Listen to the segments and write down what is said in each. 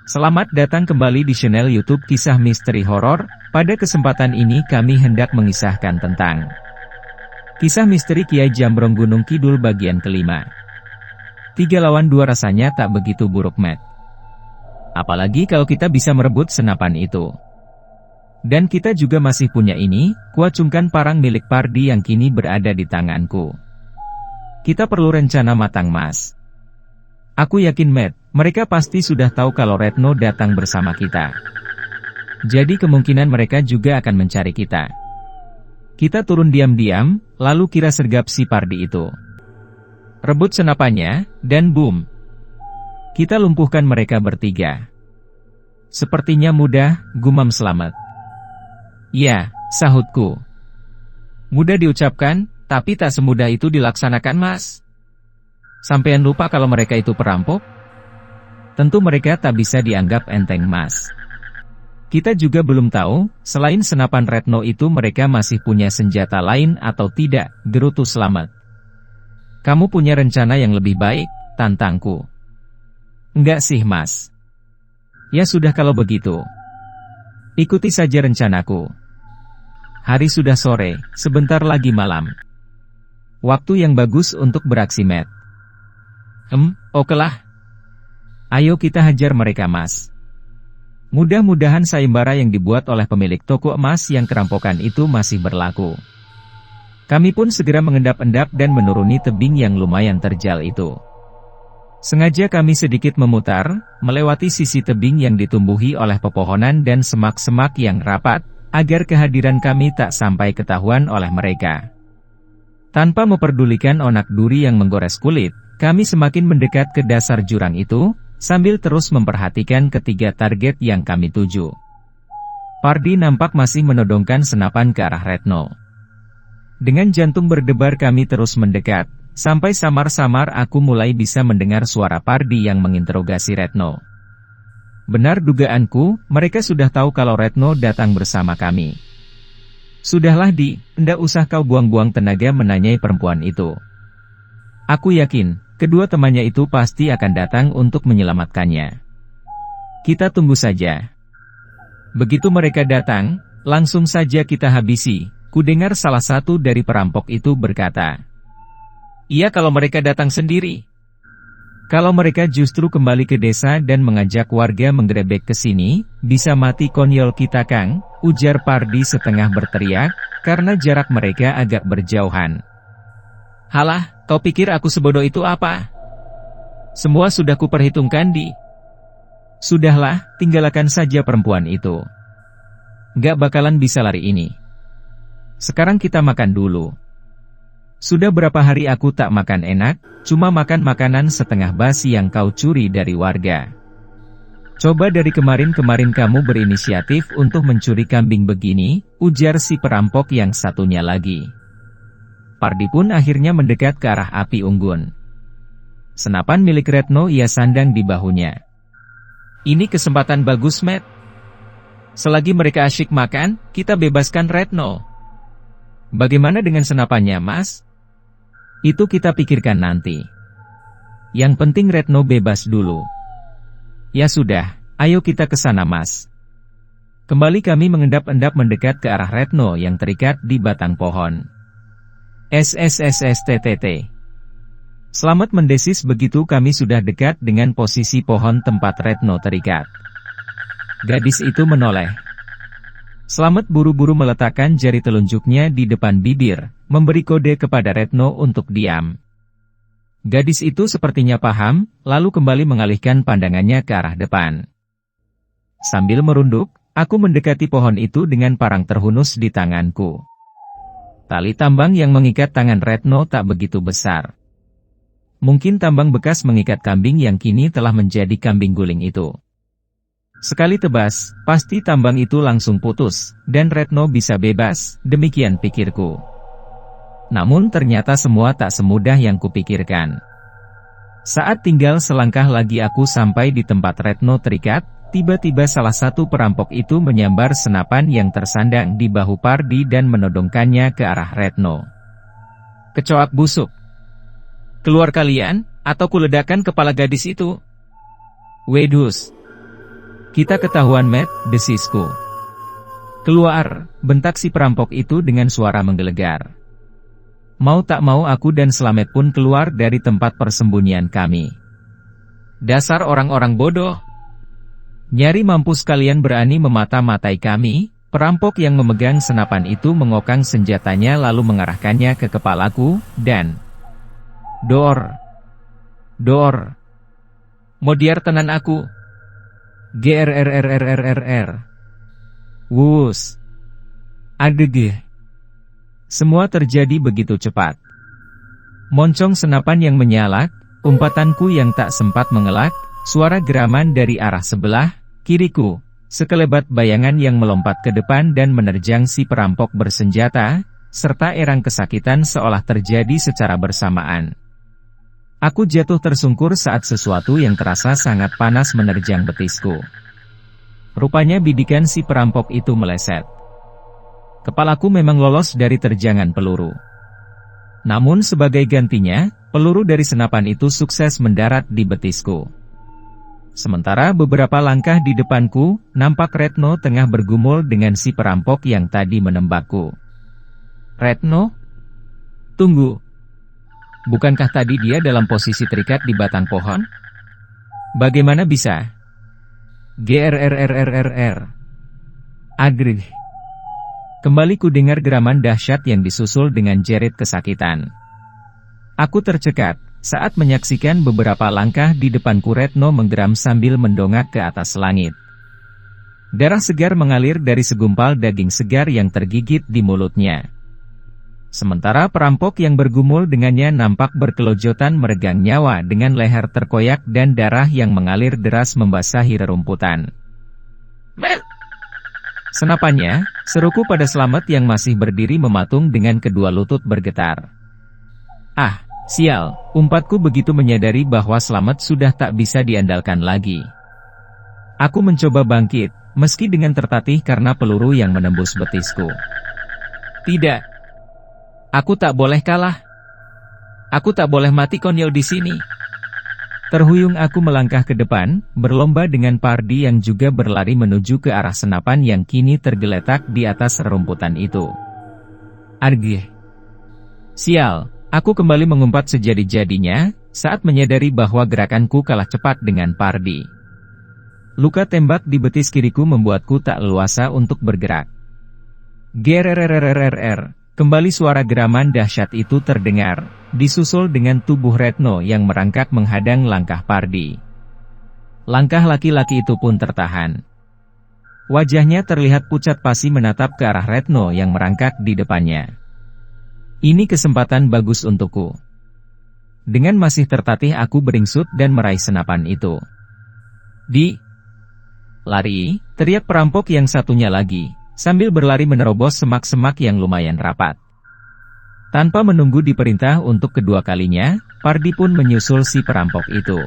Selamat datang kembali di channel YouTube Kisah Misteri Horor. Pada kesempatan ini kami hendak mengisahkan tentang Kisah Misteri Kiai Jambrong Gunung Kidul bagian kelima. 3 lawan 2 rasanya tak begitu buruk, Matt. Apalagi kalau kita bisa merebut senapan itu. Dan kita juga masih punya ini, kuacungkan parang milik Pardi yang kini berada di tanganku. Kita perlu rencana matang, Mas. Aku yakin, Matt, mereka pasti sudah tahu kalau Retno datang bersama kita. Jadi kemungkinan mereka juga akan mencari kita. Kita turun diam-diam, lalu kira sergap si Pardi itu. Rebut senapannya, dan boom. Kita lumpuhkan mereka bertiga. Sepertinya mudah, gumam Selamat. Ya, sahutku. Mudah diucapkan, tapi tak semudah itu dilaksanakan, Mas. Sampean lupa kalau mereka itu perampok? Tentu mereka tak bisa dianggap enteng, Mas. Kita juga belum tahu, selain senapan Retno itu mereka masih punya senjata lain atau tidak, gerutu Selamat. Kamu punya rencana yang lebih baik, tantangku. Enggak sih, Mas. Ya sudah kalau begitu. Ikuti saja rencanaku. Hari sudah sore, sebentar lagi malam. Waktu yang bagus untuk beraksi, Matt. Okelah. Ayo kita hajar mereka, Mas. Mudah-mudahan sayembara yang dibuat oleh pemilik toko emas yang kerampokan itu masih berlaku. Kami pun segera mengendap-endap dan menuruni tebing yang lumayan terjal itu. Sengaja kami sedikit memutar, melewati sisi tebing yang ditumbuhi oleh pepohonan dan semak-semak yang rapat, agar kehadiran kami tak sampai ketahuan oleh mereka. Tanpa memperdulikan onak duri yang menggores kulit, kami semakin mendekat ke dasar jurang itu, sambil terus memperhatikan ketiga target yang kami tuju. Pardi nampak masih menodongkan senapan ke arah Retno. Dengan jantung berdebar kami terus mendekat, sampai samar-samar aku mulai bisa mendengar suara Pardi yang menginterogasi Retno. Benar dugaanku, mereka sudah tahu kalau Retno datang bersama kami. Sudahlah ndak usah kau buang-buang tenaga menanyai perempuan itu. Aku yakin, kedua temannya itu pasti akan datang untuk menyelamatkannya. Kita tunggu saja. Begitu mereka datang, langsung saja kita habisi. Kudengar salah satu dari perampok itu berkata, "Iya kalau mereka datang sendiri. Kalau mereka justru kembali ke desa dan mengajak warga menggerebek ke sini, bisa mati konyol kita, Kang," ujar Pardi setengah berteriak, karena jarak mereka agak berjauhan. "Halah, kau pikir aku sebodoh itu apa? Semua sudah kuperhitungkan, Sudahlah, tinggalkan saja perempuan itu. Gak bakalan bisa lari ini. Sekarang kita makan dulu. Sudah berapa hari aku tak makan enak, cuma makan makanan setengah basi yang kau curi dari warga. Coba dari kemarin-kemarin kamu berinisiatif untuk mencuri kambing begini," ujar si perampok yang satunya lagi. Pardi pun akhirnya mendekat ke arah api unggun. Senapan milik Retno ia sandang di bahunya. Ini kesempatan bagus, Matt. Selagi mereka asyik makan, kita bebaskan Retno. Bagaimana dengan senapannya, Mas? Itu kita pikirkan nanti. Yang penting Retno bebas dulu. Ya sudah, ayo kita ke sana, Mas. Kembali kami mengendap-endap mendekat ke arah Retno yang terikat di batang pohon. SSSSTTT. Selamat mendesis begitu kami sudah dekat dengan posisi pohon tempat Retno terikat. Gadis itu menoleh. Selamat buru-buru meletakkan jari telunjuknya di depan bibir, memberi kode kepada Retno untuk diam. Gadis itu sepertinya paham, lalu kembali mengalihkan pandangannya ke arah depan. Sambil merunduk, aku mendekati pohon itu dengan parang terhunus di tanganku. Tali tambang yang mengikat tangan Retno tak begitu besar. Mungkin tambang bekas mengikat kambing yang kini telah menjadi kambing guling itu. Sekali tebas, pasti tambang itu langsung putus, dan Retno bisa bebas, demikian pikirku. Namun ternyata semua tak semudah yang kupikirkan. Saat tinggal selangkah lagi aku sampai di tempat Retno terikat, tiba-tiba salah satu perampok itu menyambar senapan yang tersandang di bahu Pardi dan menodongkannya ke arah Retno. "Kecoak busuk. Keluar kalian, atau kuledakkan kepala gadis itu." "Wedus. Kita ketahuan, Matt, desisku. Keluar, bentak si perampok itu dengan suara menggelegar. Mau tak mau aku dan Slamet pun keluar dari tempat persembunyian kami. Dasar orang-orang bodoh. Nyari mampus kalian berani memata-matai kami. Perampok yang memegang senapan itu mengokang senjatanya lalu mengarahkannya ke kepalaku, dan Dor. Modiar tenan aku. GRRRRRRR. Wus. Adege. Semua terjadi begitu cepat. Moncong senapan yang menyalak, umpatanku yang tak sempat mengelak, suara geraman dari arah sebelah kiriku, sekelebat bayangan yang melompat ke depan dan menerjang si perampok bersenjata, serta erang kesakitan seolah terjadi secara bersamaan. Aku jatuh tersungkur saat sesuatu yang terasa sangat panas menerjang betisku. Rupanya bidikan si perampok itu meleset. Kepalaku memang lolos dari terjangan peluru. Namun sebagai gantinya, peluru dari senapan itu sukses mendarat di betisku. Sementara beberapa langkah di depanku, nampak Retno tengah bergumul dengan si perampok yang tadi menembakku. Retno? Tunggu. Bukankah tadi dia dalam posisi terikat di batang pohon? Bagaimana bisa? GRRRRRR. Agrih. Kembali ku dengar geraman dahsyat yang disusul dengan jerit kesakitan. Aku tercekat saat menyaksikan beberapa langkah di depanku Retno menggeram sambil mendongak ke atas langit. Darah segar mengalir dari segumpal daging segar yang tergigit di mulutnya. Sementara perampok yang bergumul dengannya nampak berkelojotan meregang nyawa dengan leher terkoyak dan darah yang mengalir deras membasahi rerumputan. Senapannya, seruku pada Slamet yang masih berdiri mematung dengan kedua lutut bergetar. Ah, sial, umpatku begitu menyadari bahwa Slamet sudah tak bisa diandalkan lagi. Aku mencoba bangkit, meski dengan tertatih karena peluru yang menembus betisku. Tidak. Aku tak boleh kalah. Aku tak boleh mati konyol di sini. Terhuyung aku melangkah ke depan, berlomba dengan Pardi yang juga berlari menuju ke arah senapan yang kini tergeletak di atas rerumputan itu. Argih. Sial, aku kembali mengumpat sejadi-jadinya, saat menyadari bahwa gerakanku kalah cepat dengan Pardi. Luka tembak di betis kiriku membuatku tak leluasa untuk bergerak. GRRRRRR. Kembali suara geraman dahsyat itu terdengar, disusul dengan tubuh Retno yang merangkak menghadang langkah Pardi. Langkah laki-laki itu pun tertahan. Wajahnya terlihat pucat pasi menatap ke arah Retno yang merangkak di depannya. Ini kesempatan bagus untukku. Dengan masih tertatih aku beringsut dan meraih senapan itu. Lari, teriak perampok yang satunya lagi, sambil berlari menerobos semak-semak yang lumayan rapat. Tanpa menunggu diperintah untuk kedua kalinya, Pardi pun menyusul si perampok itu.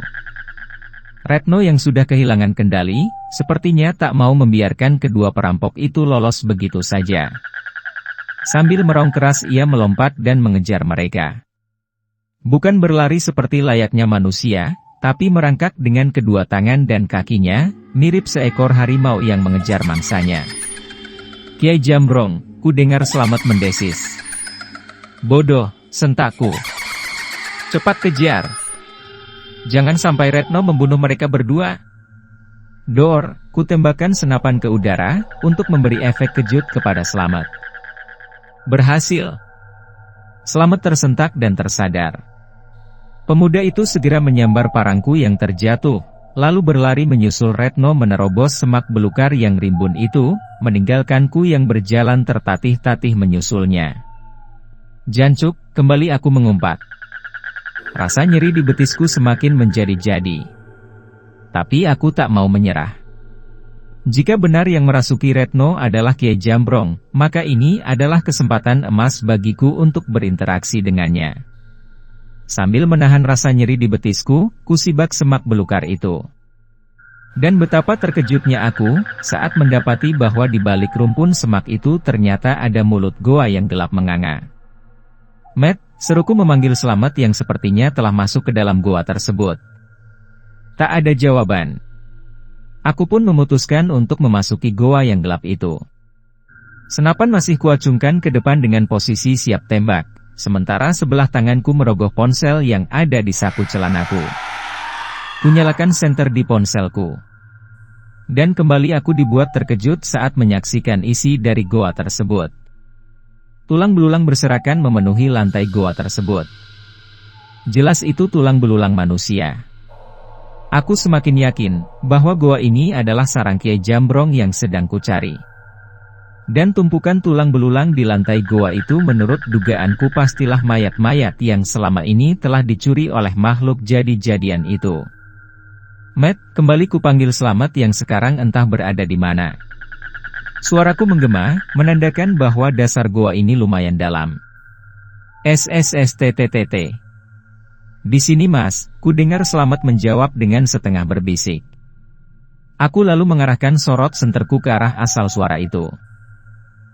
Retno yang sudah kehilangan kendali, sepertinya tak mau membiarkan kedua perampok itu lolos begitu saja. Sambil meraung keras ia melompat dan mengejar mereka. Bukan berlari seperti layaknya manusia, tapi merangkak dengan kedua tangan dan kakinya, mirip seekor harimau yang mengejar mangsanya. Kiai Jambrong, ku dengar Slamet mendesis. Bodoh, sentakku. Cepat kejar. Jangan sampai Retno membunuh mereka berdua. Dor, ku tembakkan senapan ke udara, untuk memberi efek kejut kepada Slamet. Berhasil. Slamet tersentak dan tersadar. Pemuda itu segera menyambar parangku yang terjatuh, lalu berlari menyusul Retno menerobos semak belukar yang rimbun itu, meninggalkanku yang berjalan tertatih-tatih menyusulnya. Jancuk, kembali aku mengumpat. Rasa nyeri di betisku semakin menjadi-jadi. Tapi aku tak mau menyerah. Jika benar yang merasuki Retno adalah Kiai Jambrong, maka ini adalah kesempatan emas bagiku untuk berinteraksi dengannya. Sambil menahan rasa nyeri di betisku, kusibak semak belukar itu. Dan betapa terkejutnya aku, saat mendapati bahwa di balik rumpun semak itu ternyata ada mulut goa yang gelap menganga. Matt, seruku memanggil Slamet yang sepertinya telah masuk ke dalam goa tersebut. Tak ada jawaban. Aku pun memutuskan untuk memasuki goa yang gelap itu. Senapan masih kuacungkan ke depan dengan posisi siap tembak, sementara sebelah tanganku merogoh ponsel yang ada di saku celanaku. Kunyalakan senter di ponselku. Dan kembali aku dibuat terkejut saat menyaksikan isi dari goa tersebut. Tulang belulang berserakan memenuhi lantai goa tersebut. Jelas itu tulang belulang manusia. Aku semakin yakin bahwa goa ini adalah sarang Kiai Jambrong yang sedang kucari. Dan tumpukan tulang belulang di lantai goa itu menurut dugaanku pastilah mayat-mayat yang selama ini telah dicuri oleh makhluk jadi-jadian itu. Matt, kembali kupanggil Slamet yang sekarang entah berada di mana. Suaraku menggema, menandakan bahwa dasar goa ini lumayan dalam. SSSTTTT. Di sini Mas, ku dengar Slamet menjawab dengan setengah berbisik. Aku lalu mengarahkan sorot senterku ke arah asal suara itu.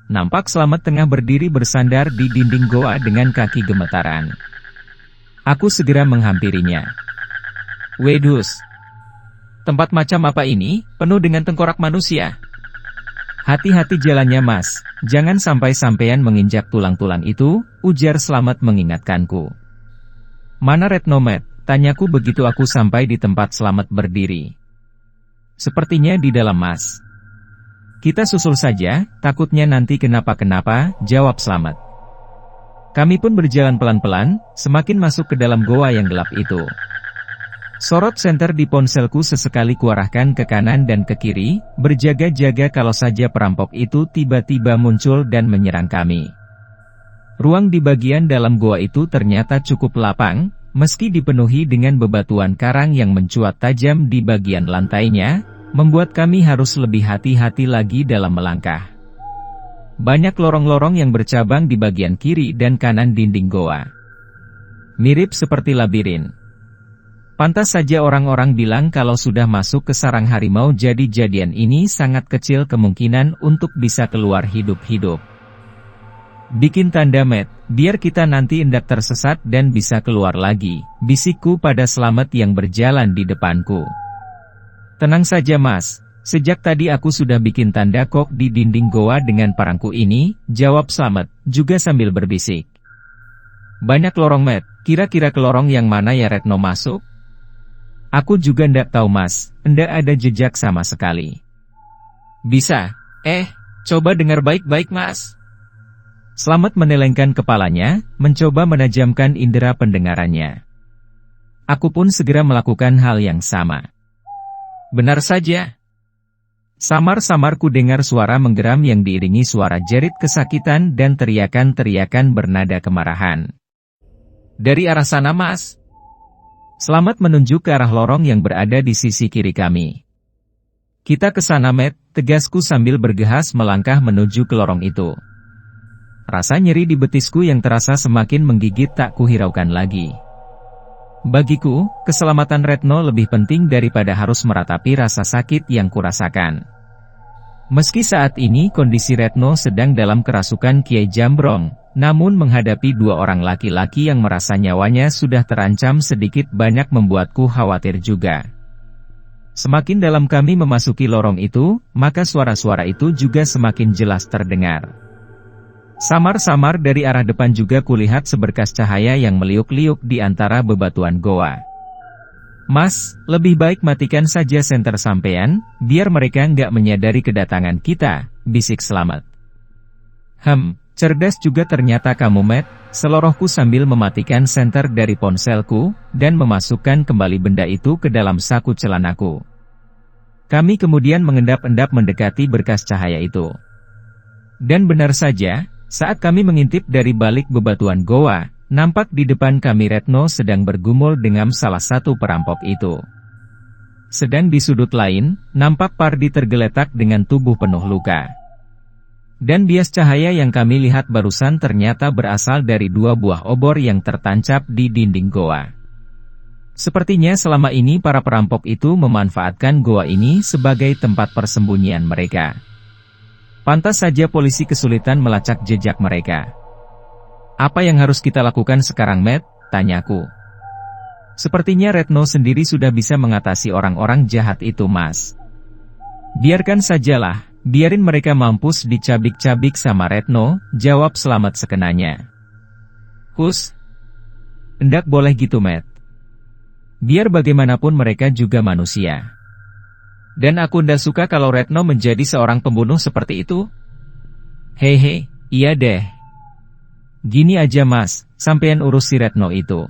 Nampak Slamet tengah berdiri bersandar di dinding goa dengan kaki gemetaran. Aku segera menghampirinya. Wedus. Tempat macam apa ini, penuh dengan tengkorak manusia? Hati-hati jalannya Mas, jangan sampai sampean menginjak tulang-tulang itu, ujar Slamet mengingatkanku. Mana Retno Matt? Tanyaku begitu aku sampai di tempat Slamet berdiri. Sepertinya di dalam Mas. Kita susul saja, takutnya nanti kenapa-kenapa, jawab Slamet. Kami pun berjalan pelan-pelan, semakin masuk ke dalam goa yang gelap itu. Sorot senter di ponselku sesekali kuarahkan ke kanan dan ke kiri, berjaga-jaga kalau saja perampok itu tiba-tiba muncul dan menyerang kami. Ruang di bagian dalam goa itu ternyata cukup lapang, meski dipenuhi dengan bebatuan karang yang mencuat tajam di bagian lantainya, membuat kami harus lebih hati-hati lagi dalam melangkah. Banyak lorong-lorong yang bercabang di bagian kiri dan kanan dinding goa. Mirip seperti labirin. Pantas saja orang-orang bilang kalau sudah masuk ke sarang harimau jadi-jadian ini sangat kecil kemungkinan untuk bisa keluar hidup-hidup. Bikin tanda Matt, biar kita nanti hendak tersesat dan bisa keluar lagi, bisikku pada Slamet yang berjalan di depanku. Tenang saja Mas, sejak tadi aku sudah bikin tanda kok di dinding goa dengan parangku ini, jawab Slamet, juga sambil berbisik. Banyak lorong Matt, kira-kira ke lorong yang mana ya Retno masuk? Aku juga ndak tahu Mas, ndak ada jejak sama sekali. Bisa, coba dengar baik-baik Mas. Slamet menelengkan kepalanya, mencoba menajamkan indera pendengarannya. Aku pun segera melakukan hal yang sama. Benar saja. Samar-samar ku dengar suara menggeram yang diiringi suara jerit kesakitan dan teriakan-teriakan bernada kemarahan. Dari arah sana Mas. Slamet menunjuk ke arah lorong yang berada di sisi kiri kami. Kita ke sana Matt, tegasku sambil bergehas melangkah menuju ke lorong itu. Rasa nyeri di betisku yang terasa semakin menggigit tak kuhiraukan lagi. Bagiku, keselamatan Retno lebih penting daripada harus meratapi rasa sakit yang kurasakan. Meski saat ini kondisi Retno sedang dalam kerasukan Kiai Jambrong, namun menghadapi dua orang laki-laki yang merasa nyawanya sudah terancam sedikit banyak membuatku khawatir juga. Semakin dalam kami memasuki lorong itu, maka suara-suara itu juga semakin jelas terdengar. Samar-samar dari arah depan juga kulihat seberkas cahaya yang meliuk-liuk di antara bebatuan goa. Mas, lebih baik matikan saja senter sampean, biar mereka nggak menyadari kedatangan kita, bisik Slamet. Cerdas juga ternyata kamu Matt, selorohku sambil mematikan senter dari ponselku, dan memasukkan kembali benda itu ke dalam saku celanaku. Kami kemudian mengendap-endap mendekati berkas cahaya itu. Dan benar saja, saat kami mengintip dari balik bebatuan goa, nampak di depan kami Retno sedang bergumul dengan salah satu perampok itu. Sedang di sudut lain, nampak Pardi tergeletak dengan tubuh penuh luka. Dan bias cahaya yang kami lihat barusan ternyata berasal dari dua buah obor yang tertancap di dinding goa. Sepertinya selama ini para perampok itu memanfaatkan goa ini sebagai tempat persembunyian mereka. Pantas saja polisi kesulitan melacak jejak mereka. Apa yang harus kita lakukan sekarang Matt? Tanyaku. Sepertinya Retno sendiri sudah bisa mengatasi orang-orang jahat itu Mas. Biarkan sajalah, biarin mereka mampus dicabik-cabik sama Retno, jawab Slamet sekenanya. Hus, endak boleh gitu Matt. Biar bagaimanapun mereka juga manusia. Dan aku ndak suka kalau Retno menjadi seorang pembunuh seperti itu. Hehe, iya deh. Gini aja mas, sampean urus si Retno itu.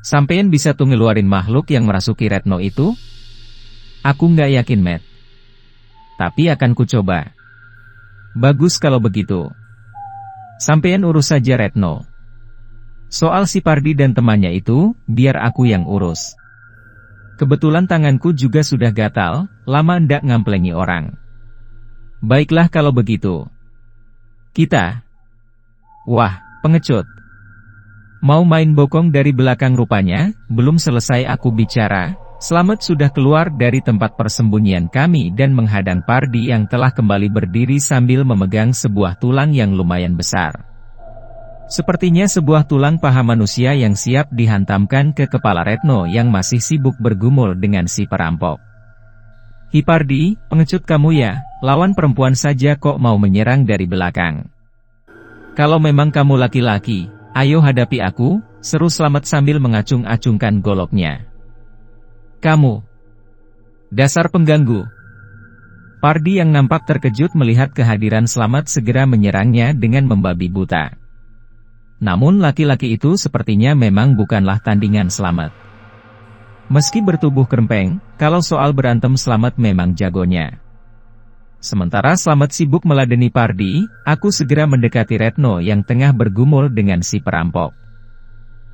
Sampean bisa tuh ngeluarin makhluk yang merasuki Retno itu? Aku nggak yakin Matt. Tapi akan ku coba. Bagus kalau begitu. Sampean urus saja Retno. Soal si Pardi dan temannya itu, biar aku yang urus. Kebetulan tanganku juga sudah gatal, lama ndak ngamplengi orang. Baiklah kalau begitu. Kita. Wah, pengecut. Mau main bokong dari belakang rupanya, belum selesai aku bicara. Slamet sudah keluar dari tempat persembunyian kami dan menghadang Pardi yang telah kembali berdiri sambil memegang sebuah tulang yang lumayan besar. Sepertinya sebuah tulang paha manusia yang siap dihantamkan ke kepala Retno yang masih sibuk bergumul dengan si perampok. Hi Pardi, pengecut kamu ya, lawan perempuan saja kok mau menyerang dari belakang. Kalau memang kamu laki-laki, ayo hadapi aku, seru Slamet sambil mengacung-acungkan goloknya. Kamu. Dasar pengganggu. Pardi yang nampak terkejut melihat kehadiran Slamet segera menyerangnya dengan membabi buta. Namun laki-laki itu sepertinya memang bukanlah tandingan Slamet. Meski bertubuh krempeng, kalau soal berantem Slamet memang jagonya. Sementara Slamet sibuk meladeni Pardi, aku segera mendekati Retno yang tengah bergumul dengan si perampok.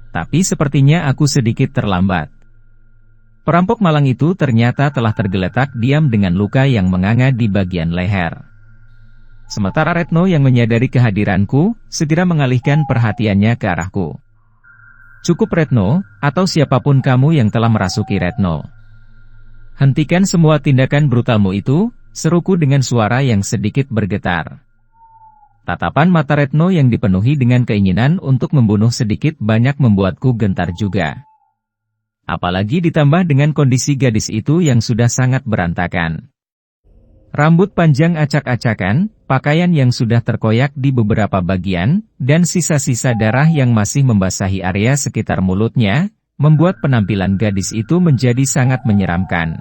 Tapi sepertinya aku sedikit terlambat. Perampok malang itu ternyata telah tergeletak diam dengan luka yang menganga di bagian leher. Sementara Retno yang menyadari kehadiranku, segera mengalihkan perhatiannya ke arahku. Cukup Retno, atau siapapun kamu yang telah merasuki Retno. Hentikan semua tindakan brutalmu itu, seruku dengan suara yang sedikit bergetar. Tatapan mata Retno yang dipenuhi dengan keinginan untuk membunuh sedikit banyak membuatku gentar juga. Apalagi ditambah dengan kondisi gadis itu yang sudah sangat berantakan. Rambut panjang acak-acakan, pakaian yang sudah terkoyak di beberapa bagian, dan sisa-sisa darah yang masih membasahi area sekitar mulutnya, membuat penampilan gadis itu menjadi sangat menyeramkan.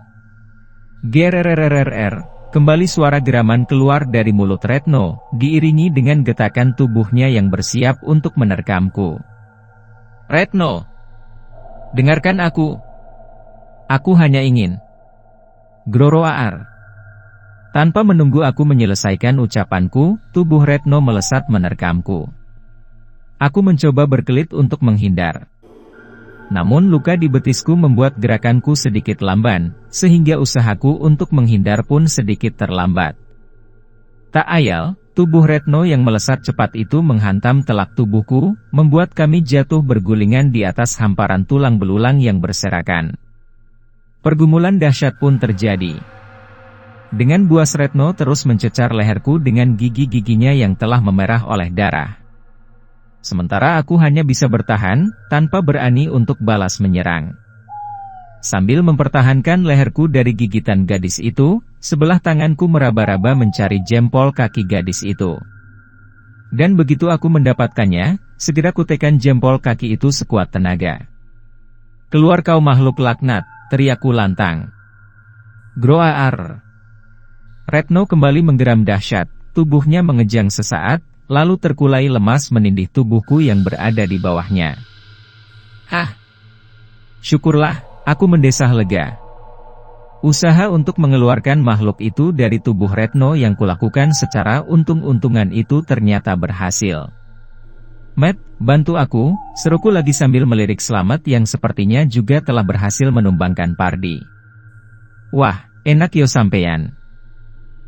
Gerrrrrrr, kembali suara geraman keluar dari mulut Retno, diiringi dengan getakan tubuhnya yang bersiap untuk menerkamku. Retno! Dengarkan aku. Aku hanya ingin. Groroar. Tanpa menunggu aku menyelesaikan ucapanku, tubuh Retno melesat menerkamku. Aku mencoba berkelit untuk menghindar. Namun luka di betisku membuat gerakanku sedikit lamban, sehingga usahaku untuk menghindar pun sedikit terlambat. Tak ayal, tubuh Retno yang melesat cepat itu menghantam telak tubuhku, membuat kami jatuh bergulingan di atas hamparan tulang belulang yang berserakan. Pergumulan dahsyat pun terjadi. Dengan buas Retno terus mencecar leherku dengan gigi-giginya yang telah memerah oleh darah. Sementara aku hanya bisa bertahan, tanpa berani untuk balas menyerang. Sambil mempertahankan leherku dari gigitan gadis itu, sebelah tanganku meraba-raba mencari jempol kaki gadis itu. Dan begitu aku mendapatkannya, segera kutekan jempol kaki itu sekuat tenaga. Keluar kau makhluk laknat, teriakku lantang. Groaar. Retno kembali menggeram dahsyat, tubuhnya mengejang sesaat, lalu terkulai lemas menindih tubuhku yang berada di bawahnya. Hah! Syukurlah, aku mendesah lega. Usaha untuk mengeluarkan makhluk itu dari tubuh Retno yang kulakukan secara untung-untungan itu ternyata berhasil. Matt, bantu aku, seruku lagi sambil melirik Slamet yang sepertinya juga telah berhasil menumbangkan Pardi. Wah, enak yo sampean.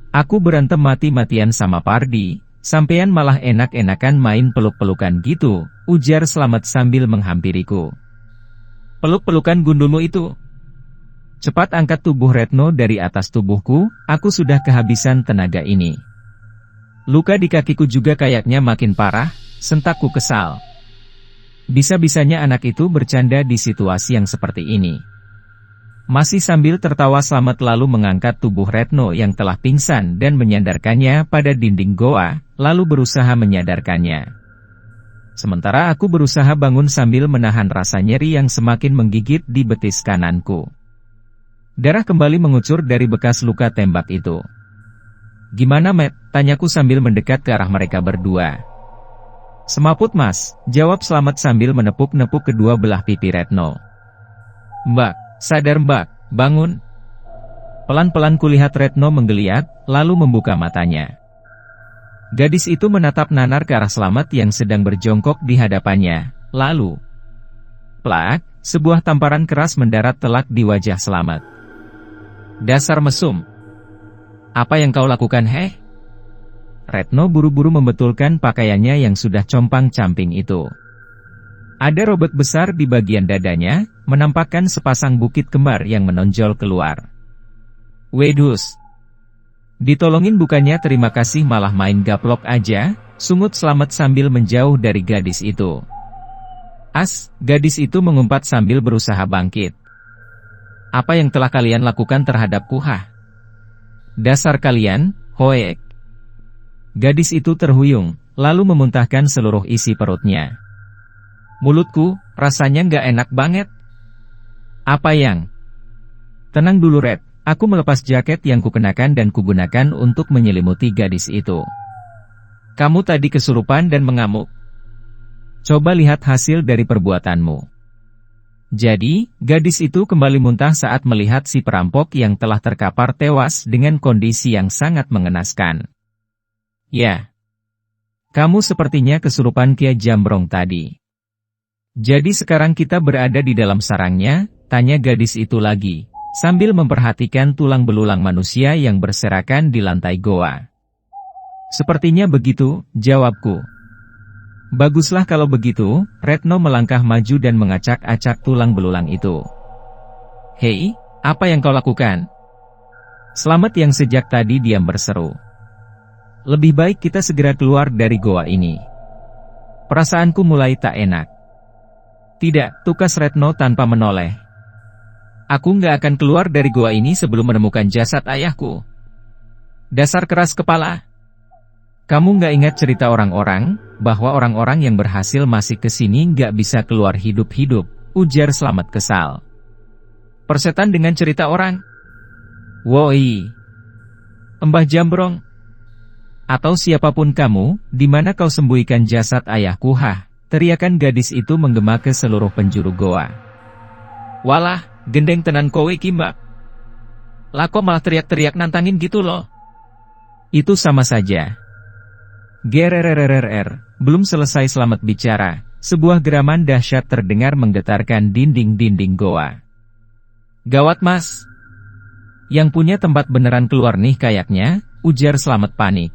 Aku berantem mati-matian sama Pardi, sampean malah enak-enakan main peluk-pelukan gitu, ujar Slamet sambil menghampiriku. Peluk-pelukan gundulmu itu. Cepat angkat tubuh Retno dari atas tubuhku, aku sudah kehabisan tenaga ini. Luka di kakiku juga kayaknya makin parah, sentakku kesal. Bisa-bisanya anak itu bercanda di situasi yang seperti ini. Masih sambil tertawa Slamet lalu mengangkat tubuh Retno yang telah pingsan dan menyandarkannya pada dinding goa, lalu berusaha menyadarkannya. Sementara aku berusaha bangun sambil menahan rasa nyeri yang semakin menggigit di betis kananku. Darah kembali mengucur dari bekas luka tembak itu. "Gimana, Matt?" tanyaku sambil mendekat ke arah mereka berdua. "Semaput, Mas," jawab Slamet sambil menepuk-nepuk kedua belah pipi Retno. "Mbak, sadar Mbak, bangun." Pelan-pelan kulihat Retno menggeliat, lalu membuka matanya. Gadis itu menatap nanar ke arah Slamet yang sedang berjongkok di hadapannya, lalu plak, sebuah tamparan keras mendarat telak di wajah Slamet. "Dasar mesum. Apa yang kau lakukan, heh?" Retno buru-buru membetulkan pakaiannya yang sudah compang-camping itu. Ada robek besar di bagian dadanya, menampakkan sepasang bukit kembar yang menonjol keluar. "Wedus. Ditolongin bukannya terima kasih malah main gaplok aja," sungut Slamet sambil menjauh dari gadis itu. Gadis itu mengumpat sambil berusaha bangkit. "Apa yang telah kalian lakukan terhadapku, hah? Dasar kalian, hoek." Gadis itu terhuyung, lalu memuntahkan seluruh isi perutnya. "Mulutku, rasanya nggak enak banget." "Apa yang?" "Tenang dulu, Red. Aku melepas jaket yang kukenakan dan kugunakan untuk menyelimuti gadis itu. Kamu tadi kesurupan dan mengamuk. Coba lihat hasil dari perbuatanmu." Jadi, gadis itu kembali muntah saat melihat si perampok yang telah terkapar tewas dengan kondisi yang sangat mengenaskan. "Ya, kamu sepertinya kesurupan Kia Jambrong tadi. Jadi sekarang kita berada di dalam sarangnya?" tanya gadis itu lagi, sambil memperhatikan tulang belulang manusia yang berserakan di lantai goa. "Sepertinya begitu," jawabku. "Baguslah kalau begitu." Retno melangkah maju dan mengacak-acak tulang belulang itu. "Hei, apa yang kau lakukan?" Slamet yang sejak tadi diam berseru. "Lebih baik kita segera keluar dari goa ini. Perasaanku mulai tak enak." "Tidak," tukas Retno tanpa menoleh. "Aku nggak akan keluar dari goa ini sebelum menemukan jasad ayahku." "Dasar keras kepala. Kamu nggak ingat cerita orang-orang, bahwa orang-orang yang berhasil masih kesini nggak bisa keluar hidup-hidup," ujar Slamet kesal. "Persetan dengan cerita orang? Woi, Mbah Jambrong. Atau siapapun kamu, di mana kau sembunyikan jasad ayahku, hah?" teriakan gadis itu menggema ke seluruh penjuru goa. "Walah, gendeng tenan kowe ki mbak. Lah kok malah teriak-teriak nantangin gitu loh." "Itu sama saja." Gererererer. Belum selesai Slamet bicara, sebuah geraman dahsyat terdengar menggetarkan dinding-dinding goa. "Gawat, Mas. Yang punya tempat beneran keluar nih kayaknya," ujar Slamet panik.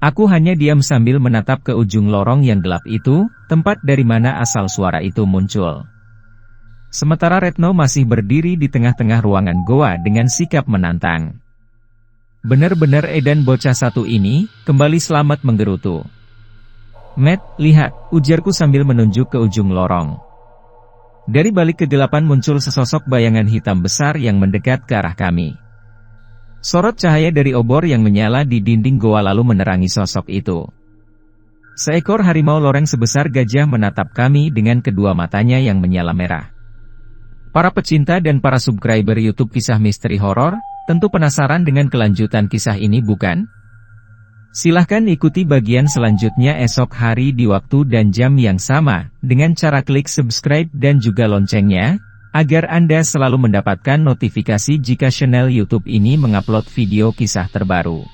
Aku hanya diam sambil menatap ke ujung lorong yang gelap itu, tempat dari mana asal suara itu muncul. Sementara Retno masih berdiri di tengah-tengah ruangan goa dengan sikap menantang. "Bener-bener edan bocah satu ini," kembali Slamet menggerutu. "Matt, lihat," ujarku sambil menunjuk ke ujung lorong. Dari balik kegelapan muncul sesosok bayangan hitam besar yang mendekat ke arah kami. Sorot cahaya dari obor yang menyala di dinding goa lalu menerangi sosok itu. Seekor harimau loreng sebesar gajah menatap kami dengan kedua matanya yang menyala merah. Para pecinta dan para subscriber YouTube Kisah Misteri Horor, tentu penasaran dengan kelanjutan kisah ini bukan? Silahkan ikuti bagian selanjutnya esok hari di waktu dan jam yang sama, dengan cara klik subscribe dan juga loncengnya, agar Anda selalu mendapatkan notifikasi jika channel YouTube ini mengupload video kisah terbaru.